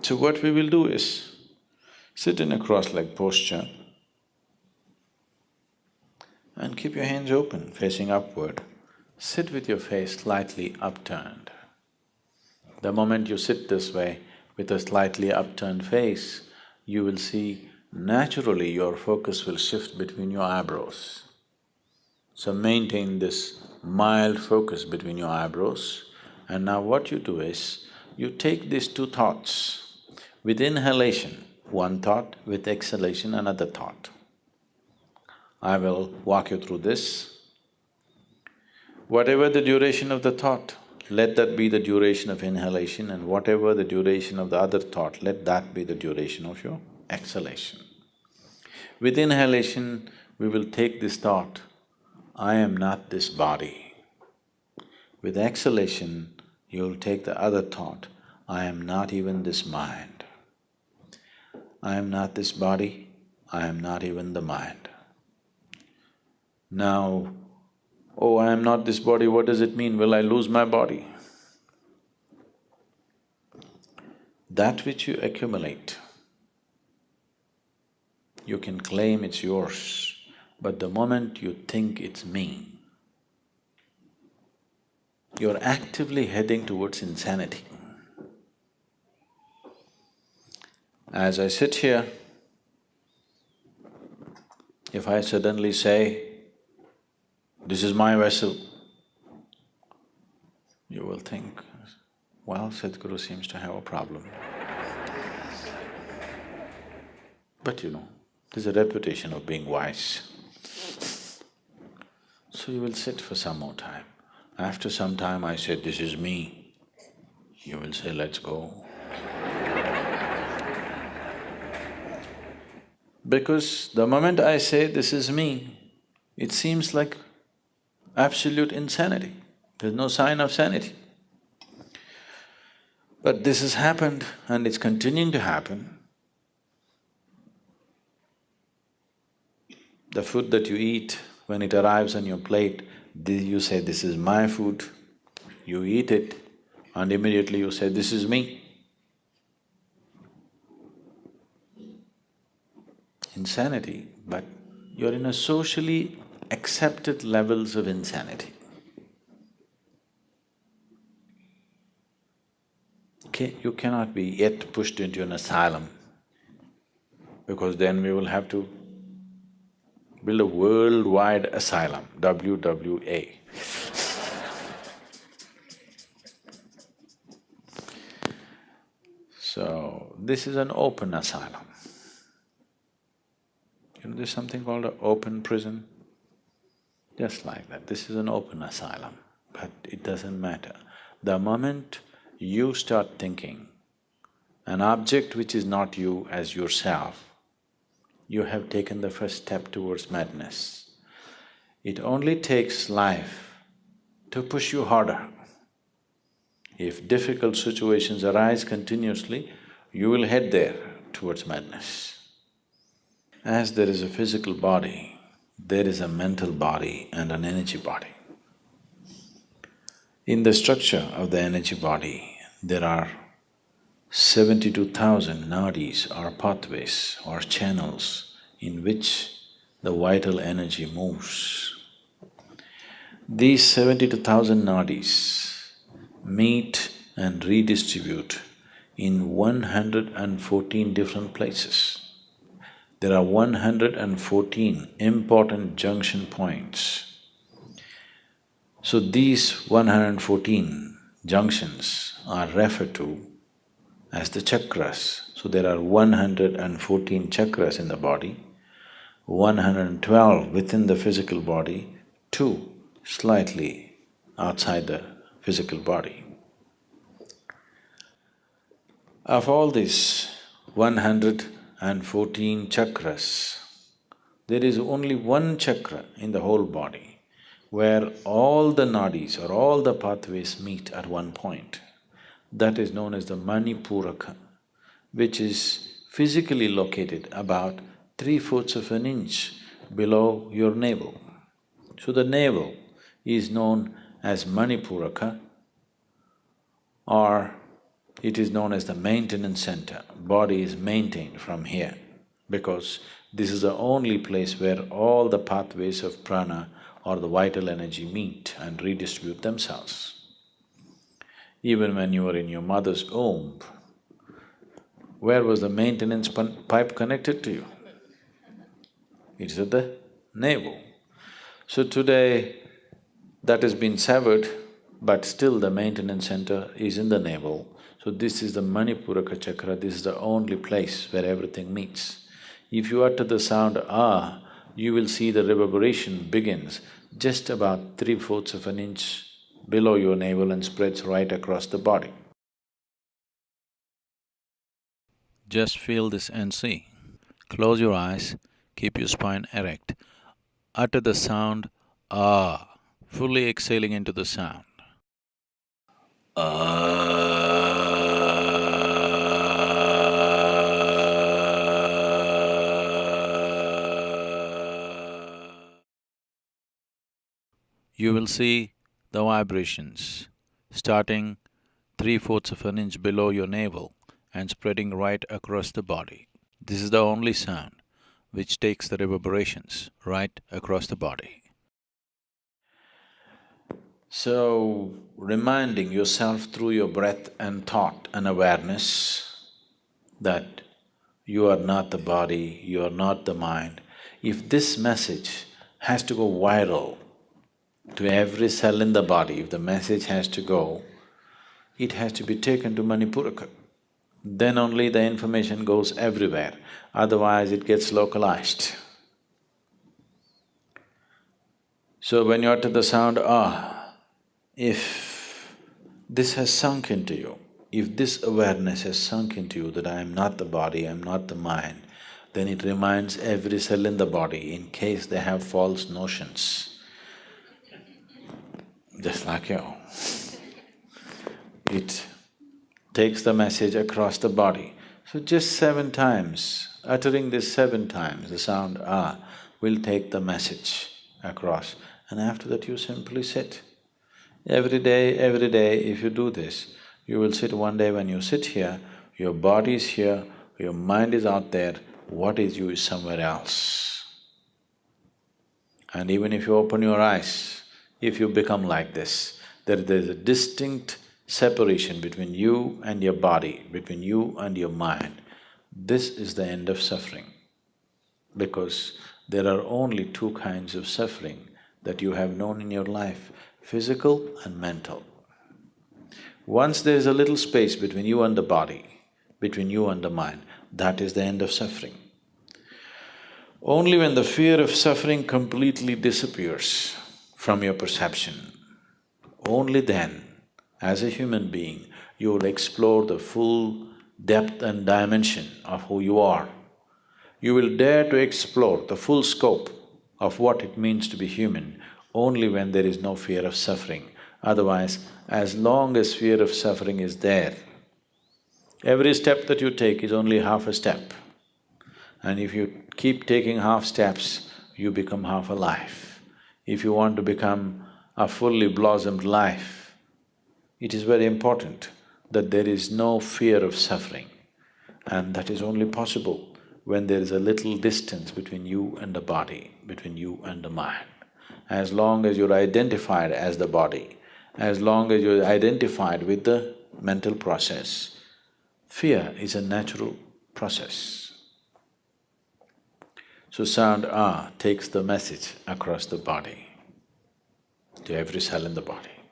So what we will do is, sit in a cross-legged posture and keep your hands open, facing upward. Sit with your face slightly upturned. The moment you sit this way, with a slightly upturned face, you will see naturally your focus will shift between your eyebrows. So maintain this mild focus between your eyebrows. And now what you do is, you take these two thoughts. With inhalation, one thought, with exhalation, another thought. I will walk you through this. Whatever the duration of the thought, let that be the duration of inhalation, and whatever the duration of the other thought, let that be the duration of your exhalation. With inhalation, we will take this thought, I am not this body. With exhalation, you will take the other thought, I am not even this mind. I am not this body, I am not even the mind. Now, oh, I am not this body, what does it mean? Will I lose my body? That which you accumulate, you can claim it's yours, but the moment you think it's me, you're actively heading towards insanity. As I sit here, if I suddenly say, this is my vessel, you will think, well, Sadhguru seems to have a problem. But you know, there's a reputation of being wise. So you will sit for some more time. After some time I said, this is me, you will say, let's go. Because the moment I say, this is me, it seems like absolute insanity. There's no sign of sanity. But this has happened and it's continuing to happen. The food that you eat, when it arrives on your plate, you say, this is my food, you eat it, and immediately you say, this is me. Insanity, but you're in a socially accepted levels of insanity. Okay, you cannot be yet pushed into an asylum, because then we will have to build a worldwide asylum, WWA. So, this is an open asylum. You know, there's something called an open prison. Just like that, this is an open asylum, but it doesn't matter. The moment you start thinking an object which is not you as yourself, you have taken the first step towards madness. It only takes life to push you harder. If difficult situations arise continuously, you will head there towards madness. As there is a physical body, there is a mental body and an energy body. In the structure of the energy body, there are 72,000 nadis or pathways or channels in which the vital energy moves. These 72,000 nadis meet and redistribute in 114 different places. There are 114 important junction points. So these 114 junctions are referred to as the chakras. So there are 114 chakras in the body, 112 within the physical body, 2 slightly outside the physical body. Of all these 114 chakras, there is only one chakra in the whole body where all the nadis or all the pathways meet at one point. That is known as the Manipuraka, which is physically located about 3/4 of an inch below your navel. So the navel is known as Manipuraka, or It is known as the maintenance center. Body is maintained from here because this is the only place where all the pathways of prana or the vital energy meet and redistribute themselves. Even when you were in your mother's womb, where was the maintenance pipe connected to you? It is at the navel. So today, that has been severed, but still the maintenance center is in the navel. So this is the Manipuraka chakra, this is the only place where everything meets. If you utter the sound ah, you will see the reverberation begins just about 3/4 of an inch below your navel and spreads right across the body. Just feel this and see. Close your eyes, keep your spine erect. Utter the sound ah, fully exhaling into the sound. You will see the vibrations starting 3/4 of an inch below your navel and spreading right across the body. This is the only sound which takes the reverberations right across the body. So, reminding yourself through your breath and thought and awareness that you are not the body, you are not the mind. If this message has to go viral to every cell in the body, if the message has to go, it has to be taken to Manipuraka. Then only the information goes everywhere, otherwise it gets localized. So when you utter the sound ah, if this has sunk into you, if this awareness has sunk into you that I am not the body, I am not the mind, then it reminds every cell in the body in case they have false notions. Just like you. It takes the message across the body. So just 7 times, uttering this 7 times, the sound ah will take the message across, and after that you simply sit. Every day, if you do this, you will sit one day when you sit here, your body is here, your mind is out there, what is you is somewhere else. And even if you open your eyes, if you become like this, there's a distinct separation between you and your body, between you and your mind. This is the end of suffering, because there are only 2 kinds of suffering that you have known in your life, physical and mental. Once there is a little space between you and the body, between you and the mind, that is the end of suffering. Only when the fear of suffering completely disappears from your perception, only then, as a human being, you will explore the full depth and dimension of who you are. You will dare to explore the full scope of what it means to be human only when there is no fear of suffering. Otherwise, as long as fear of suffering is there, every step that you take is only half a step. And if you keep taking half steps, you become half alive. If you want to become a fully blossomed life, it is very important that there is no fear of suffering. And that is only possible when there is a little distance between you and the body, between you and the mind. As long as you're identified as the body, as long as you're identified with the mental process, fear is a natural process. So sound ah takes the message across the body, to every cell in the body.